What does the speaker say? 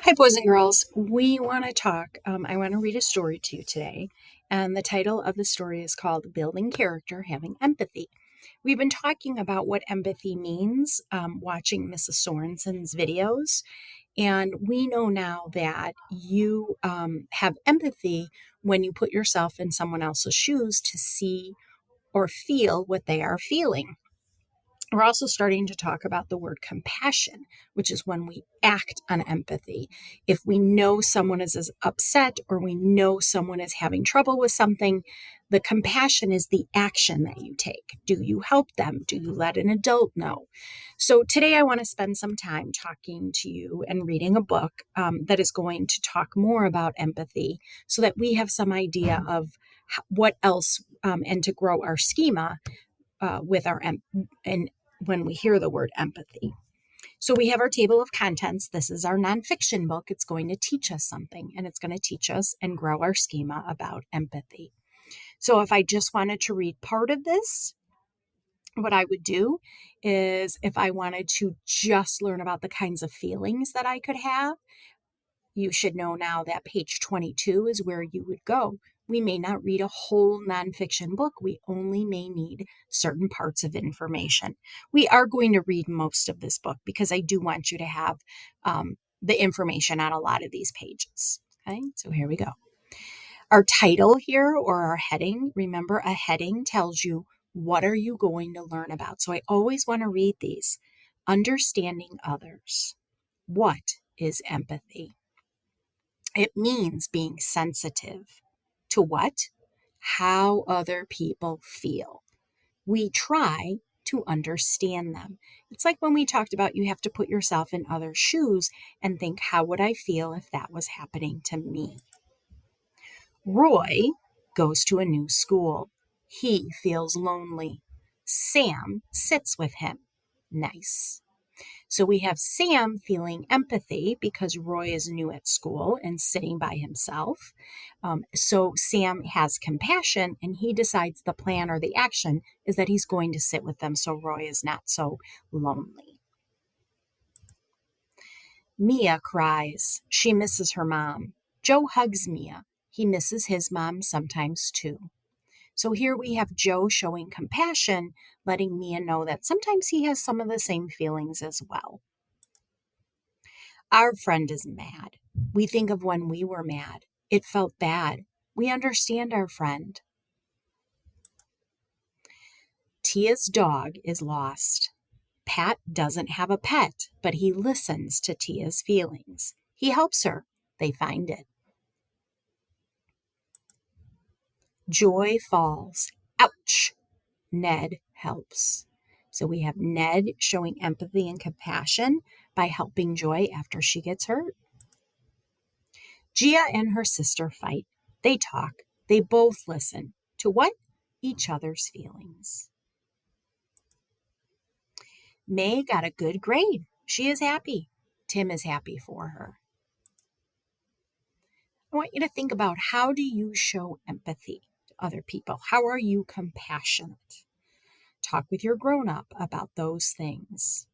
Hi, boys and girls. We want to talk. I want to read a story to you today. And the title of the story is called Building Character, Having Empathy. We've been talking about what empathy means, watching Mrs. Sorensen's videos. And we know now that you have empathy when you put yourself in someone else's shoes to see or feel what they are feeling. We're also starting to talk about the word compassion, which is when we act on empathy. If we know someone is upset or we know someone is having trouble with something, the compassion is the action that you take. Do you help them? Do you let an adult know? So today I want to spend some time talking to you and reading a book that is going to talk more about empathy so that we have some idea of what else and to grow our schema with our and when we hear the word empathy. So we have our table of contents. This is our nonfiction book. It's going to teach us something, and it's going to teach us and grow our schema about empathy. So if I just wanted to read part of this, what I would do is if I wanted to just learn about the kinds of feelings that I could have, you should know now that page 22 is where you would go. We may not read a whole nonfiction book. We only may need certain parts of information. We are going to read most of this book because I do want you to have the information on a lot of these pages. Okay, so here we go. Our title here or our heading, remember a heading tells you what are you going to learn about. So I always want to read these. Understanding others. What is empathy? It means being sensitive to what? How other people feel. We try to understand them. It's like when we talked about you have to put yourself in other shoes and think, how would I feel if that was happening to me? Roy goes to a new school. He feels lonely. Sam sits with him. Nice. So we have Sam feeling empathy because Roy is new at school and sitting by himself. So Sam has compassion and he decides the plan or the action is that he's going to sit with them so Roy is not so lonely. Mia cries. She misses her mom. Joe hugs Mia. He misses his mom sometimes too. So here we have Joe showing compassion, letting Mia know that sometimes he has some of the same feelings as well. Our friend is mad. We think of when we were mad. It felt bad. We understand our friend. Tia's dog is lost. Pat doesn't have a pet, but he listens to Tia's feelings. He helps her. They find it. Joy falls. Ouch! Ned helps. So we have Ned showing empathy and compassion by helping Joy after she gets hurt. Gia and her sister fight. They talk. They both listen to what? Each other's feelings. May got a good grade. She is happy. Tim is happy for her. I want you to think about how do you show empathy to other people? How are you compassionate? Talk with your grown-up about those things.